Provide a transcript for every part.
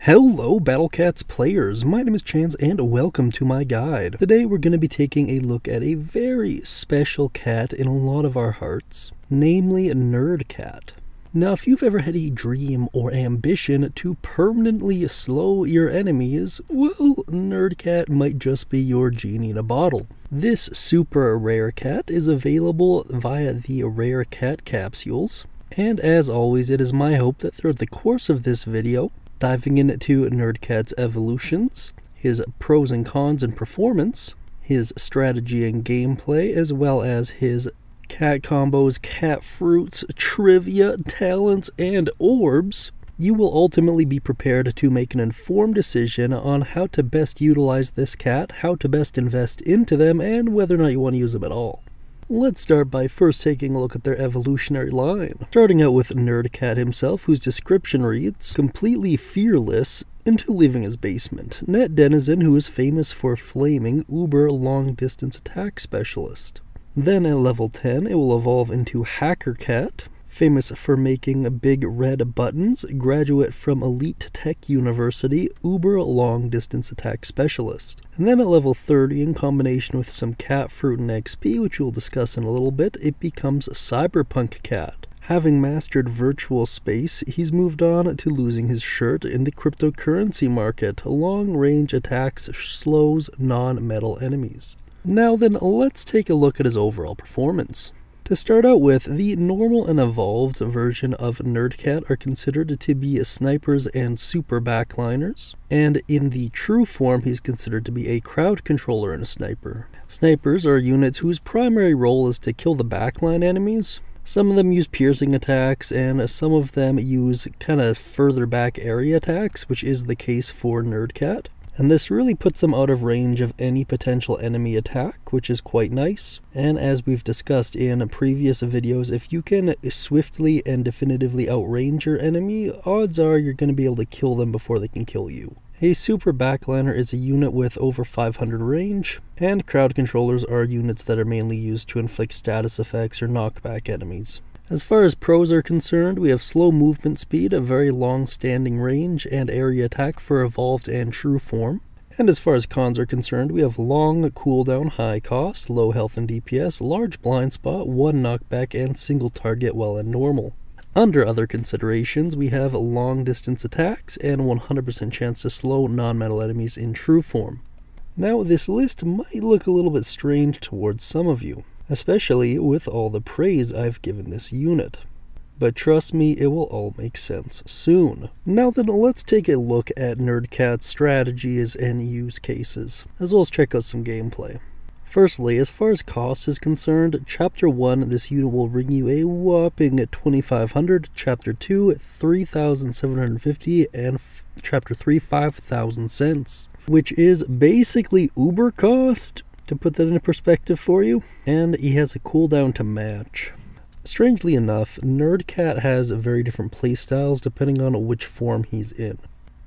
Hello Battle Cats players, my name is Chance and welcome to my guide. Today we're going to be taking a look at a very special cat in a lot of our hearts, namely Nerd Cat. Now if you've ever had a dream or ambition to permanently slow your enemies, well, Nerd Cat might just be your genie in a bottle. This super rare cat is available via the rare cat capsules, and as always it is my hope that throughout the course of this video, diving into Nerd Cat's evolutions, his pros and cons and performance, his strategy and gameplay, as well as his cat combos, Catfruits, trivia, talents, and orbs, you will ultimately be prepared to make an informed decision on how to best utilize this cat, how to best invest into them, and whether or not you want to use them at all. Let's start by first taking a look at their evolutionary line. Starting out with Nerd Cat himself, whose description reads, completely fearless until leaving his basement. Net denizen who is famous for flaming uber long distance attack specialist. Then at level 10, it will evolve into Hacker Cat, famous for making big red buttons, graduate from Elite Tech University, uber long distance attack specialist. And then at level 30, in combination with some cat fruit and XP, which we'll discuss in a little bit, it becomes Cyberpunk Cat. Having mastered virtual space, he's moved on to losing his shirt in the cryptocurrency market. Long-range attacks slows non-metal enemies. Now then, let's take a look at his overall performance. To start out with, the normal and evolved version of Nerd Cat are considered to be snipers and super backliners, and in the true form he's considered to be a crowd controller and a sniper. Snipers are units whose primary role is to kill the backline enemies. Some of them use piercing attacks, and some of them use kind of further back area attacks, which is the case for Nerd Cat. And this really puts them out of range of any potential enemy attack, which is quite nice. And as we've discussed in previous videos, if you can swiftly and definitively outrange your enemy, odds are you're going to be able to kill them before they can kill you. A super backliner is a unit with over 500 range, and crowd controllers are units that are mainly used to inflict status effects or knock back enemies. As far as pros are concerned, we have slow movement speed, a very long standing range, and area attack for evolved and true form. And as far as cons are concerned, we have long cooldown, high cost, low health and DPS, large blind spot, 1 knockback, and single target while in normal. Under other considerations, we have long distance attacks and 100% chance to slow non-metal enemies in true form. Now this list might look a little bit strange towards some of you, especially with all the praise I've given this unit. But trust me, it will all make sense soon. Now then, let's take a look at Nerd Cat's strategies and use cases, as well as check out some gameplay. Firstly, as far as cost is concerned, Chapter 1, this unit will bring you a whopping 2,500, Chapter 2, 3,750, and Chapter 3, 5,000 cents, which is basically uber cost, to put that into perspective for you, and he has a cooldown to match. Strangely enough, Nerd Cat has very different playstyles depending on which form he's in.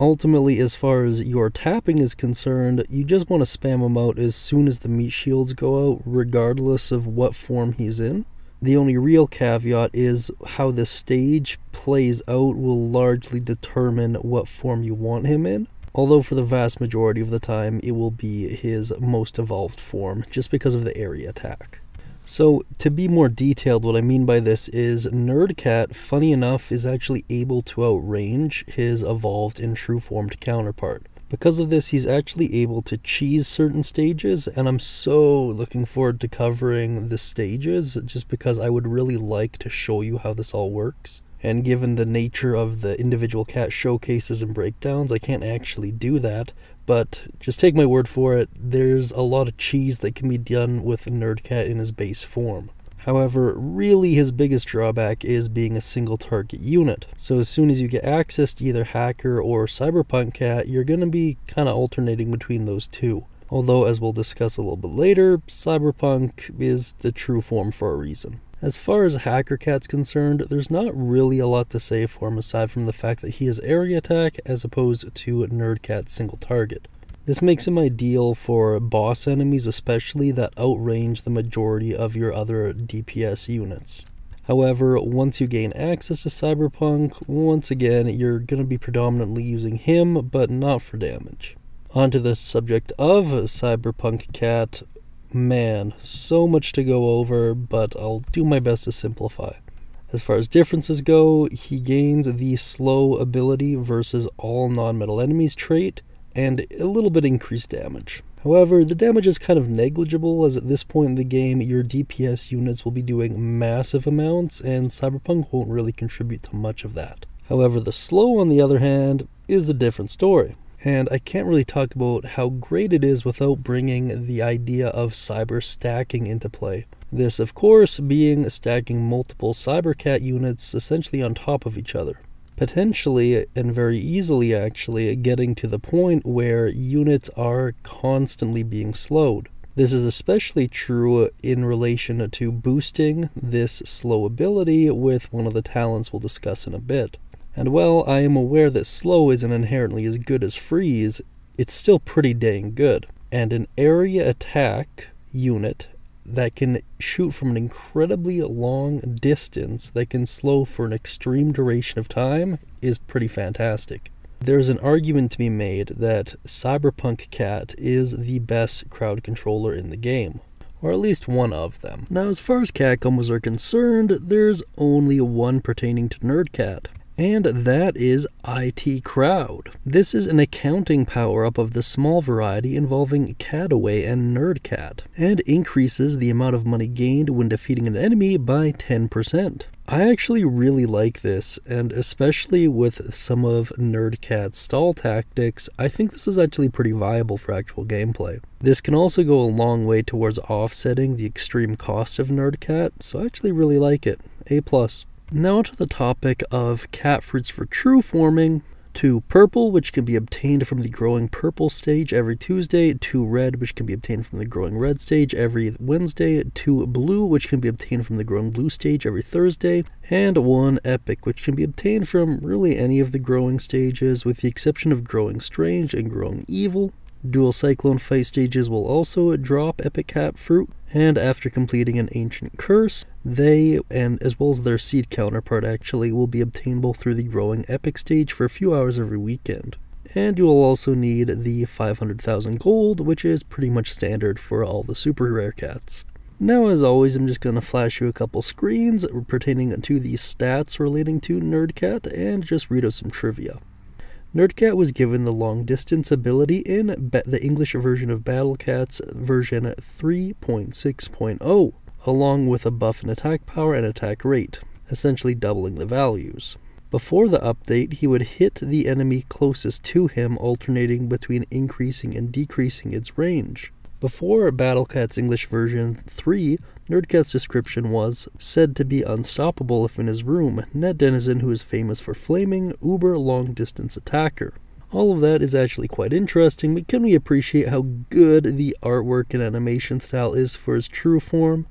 Ultimately, as far as your tapping is concerned, you just want to spam him out as soon as the meat shields go out, regardless of what form he's in. The only real caveat is how the stage plays out will largely determine what form you want him in. Although for the vast majority of the time, it will be his most evolved form, just because of the area attack. So, to be more detailed, what I mean by this is Nerd Cat, funny enough, is actually able to outrange his evolved and true formed counterpart. Because of this, he's actually able to cheese certain stages, and I'm so looking forward to covering the stages, just because I would really like to show you how this all works. And given the nature of the individual cat showcases and breakdowns, I can't actually do that. But just take my word for it, there's a lot of cheese that can be done with Nerd Cat in his base form. However, really his biggest drawback is being a single target unit. So as soon as you get access to either Hacker or Cyberpunk Cat, you're going to be kind of alternating between those two. Although, as we'll discuss a little bit later, Cyberpunk is the true form for a reason. As far as Hacker Cat's concerned, there's not really a lot to say for him aside from the fact that he has area attack as opposed to Nerd Cat's single target. This makes him ideal for boss enemies especially that outrange the majority of your other DPS units. However, once you gain access to Cyberpunk, once again, you're going to be predominantly using him, but not for damage. Onto the subject of Cyberpunk Cat. Man, so much to go over, but I'll do my best to simplify. As far as differences go, he gains the slow ability versus all non-metal enemies trait, and a little bit increased damage. However, the damage is kind of negligible, as at this point in the game, your DPS units will be doing massive amounts, and Cyberpunk won't really contribute to much of that. However, the slow, on the other hand, is a different story. And I can't really talk about how great it is without bringing the idea of cyber stacking into play. This, of course, being stacking multiple Cybercat units essentially on top of each other. Potentially, and very easily actually, getting to the point where units are constantly being slowed. This is especially true in relation to boosting this slow ability with one of the talents we'll discuss in a bit. And while I am aware that slow isn't inherently as good as freeze, it's still pretty dang good. And an area attack unit that can shoot from an incredibly long distance that can slow for an extreme duration of time is pretty fantastic. There's an argument to be made that Cyberpunk Cat is the best crowd controller in the game, or at least one of them. Now, as far as cat combos are concerned, there's only one pertaining to Nerdcat, and that is IT Crowd. This is an accounting power-up of the small variety involving Cataway and Nerdcat, and increases the amount of money gained when defeating an enemy by 10%. I actually really like this, and especially with some of Nerdcat's stall tactics, I think this is actually pretty viable for actual gameplay. This can also go a long way towards offsetting the extreme cost of Nerdcat, so I actually really like it. A+. Now to the topic of Catfruits for true forming. To purple, which can be obtained from the growing purple stage every Tuesday. To red, which can be obtained from the growing red stage every Wednesday. To blue, which can be obtained from the growing blue stage every Thursday. And 1 epic, which can be obtained from really any of the growing stages, with the exception of growing strange and growing evil. Dual Cyclone fight stages will also drop epic Catfruit, and after completing an ancient curse, they, and as well as their seed counterpart actually, will be obtainable through the growing epic stage for a few hours every weekend. And you will also need the 500,000 gold, which is pretty much standard for all the super rare cats. Now, as always, I'm just going to flash you a couple screens pertaining to the stats relating to Nerdcat and just read out some trivia. Nerdcat was given the long distance ability in the English version of Battle Cats version 3.6.0, along with a buff in attack power and attack rate, essentially doubling the values. Before the update, he would hit the enemy closest to him, alternating between increasing and decreasing its range. Before Battle Cat's English version 3, Nerdcat's description was said to be unstoppable if in his room, net denizen who is famous for flaming, uber long-distance attacker. All of that is actually quite interesting, but can we appreciate how good the artwork and animation style is for his true form?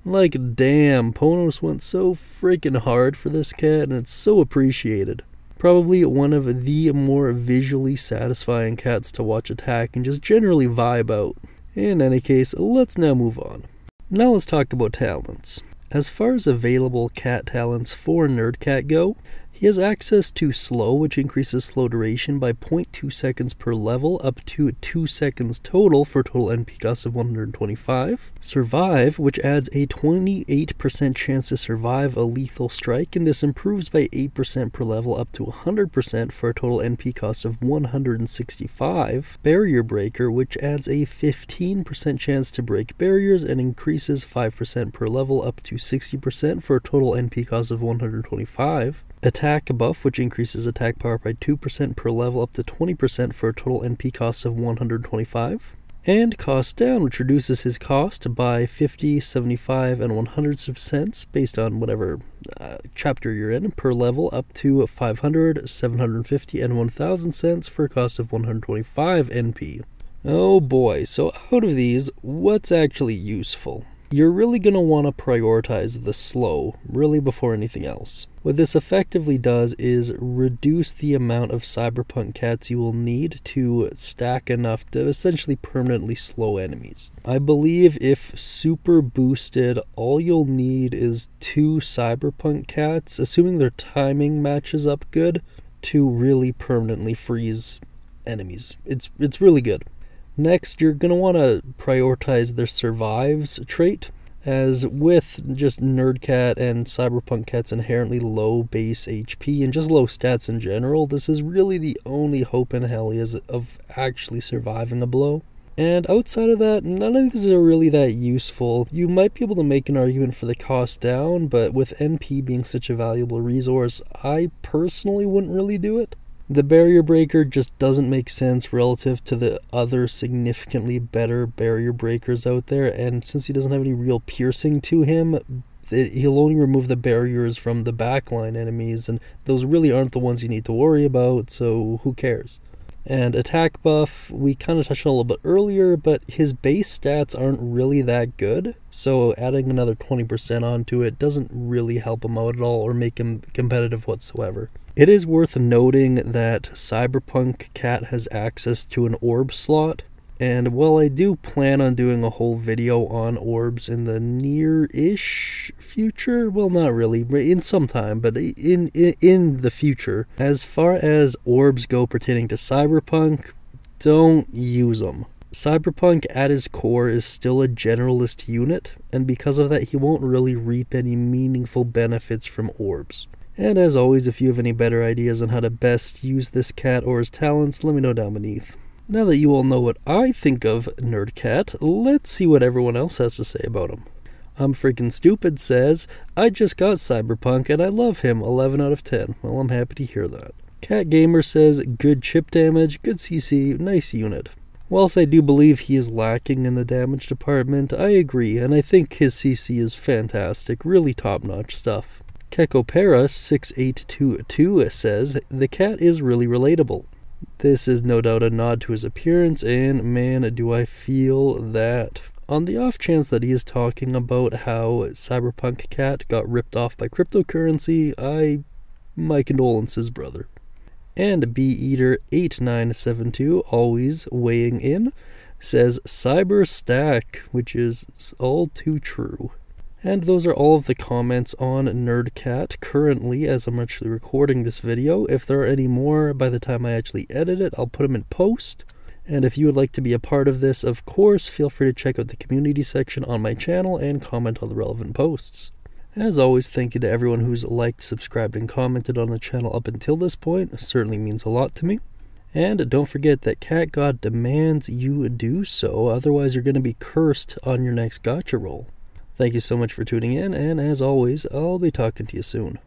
Like, damn, Ponos went so freaking hard for this cat, and it's so appreciated. Probably one of the more visually satisfying cats to watch attack and just generally vibe out. In any case, let's now move on. Now let's talk about talents. As far as available cat talents for Nerdcat go, he has access to Slow, which increases slow duration by 0.2 seconds per level up to 2 seconds total for a total NP cost of 125. Survive, which adds a 28% chance to survive a lethal strike, and this improves by 8% per level up to 100% for a total NP cost of 165. Barrier Breaker, which adds a 15% chance to break barriers and increases 5% per level up to 60% for a total NP cost of 125. Attack Buff, which increases attack power by 2% per level up to 20% for a total NP cost of 125. And Cost Down, which reduces his cost by 50, 75, and 100% based on whatever chapter you're in per level up to 500, 750, and 1000 cents for a cost of 125 NP. Oh boy, so out of these, what's actually useful? You're really going to want to prioritize the slow, really before anything else. What this effectively does is reduce the amount of Cyberpunk Cats you will need to stack enough to essentially permanently slow enemies. I believe if super boosted, all you'll need is 2 Cyberpunk Cats, assuming their timing matches up good, to really permanently freeze enemies. It's really good. Next, you're going to want to prioritize their survives trait. As with just Nerd Cat and Cyberpunk Cat's inherently low base HP and just low stats in general, this is really the only hope in hell he has of actually surviving a blow. And outside of that, none of these are really that useful. You might be able to make an argument for the cost down, but with NP being such a valuable resource, I personally wouldn't really do it. The barrier breaker just doesn't make sense relative to the other significantly better barrier breakers out there, and since he doesn't have any real piercing to him, he'll only remove the barriers from the backline enemies, and those really aren't the ones you need to worry about, so who cares? And attack buff, we kind of touched on a little bit earlier, but his base stats aren't really that good, so adding another 20% onto it doesn't really help him out at all or make him competitive whatsoever. It is worth noting that Cyberpunk Cat has access to an orb slot, and while I do plan on doing a whole video on orbs in the near-ish future, well, not really, in some time, but in the future, as far as orbs go pertaining to Cyberpunk, don't use them. Cyberpunk at his core is still a generalist unit, and because of that he won't really reap any meaningful benefits from orbs. And as always, if you have any better ideas on how to best use this cat or his talents, let me know down beneath. Now that you all know what I think of Nerd Cat, let's see what everyone else has to say about him. I'm Freaking Stupid says, I just got Cyberpunk and I love him, 11 out of 10. Well, I'm happy to hear that. Cat Gamer says, good chip damage, good CC, nice unit. Whilst I do believe he is lacking in the damage department, I agree, and I think his CC is fantastic, really top-notch stuff. Kekopera6822 says, the cat is really relatable. This is no doubt a nod to his appearance, and man, do I feel that. On the off chance that he is talking about how Cyberpunk Cat got ripped off by cryptocurrency, my condolences, brother. And BeEater8972, always weighing in, says Cyber Stack, which is all too true. And those are all of the comments on Nerd Cat currently as I'm actually recording this video. If there are any more by the time I actually edit it, I'll put them in post. And if you would like to be a part of this, of course, feel free to check out the community section on my channel and comment on the relevant posts. As always, thank you to everyone who's liked, subscribed, and commented on the channel up until this point. It certainly means a lot to me. And don't forget that Cat God demands you do so, otherwise you're going to be cursed on your next gacha roll. Thank you so much for tuning in, and as always, I'll be talking to you soon.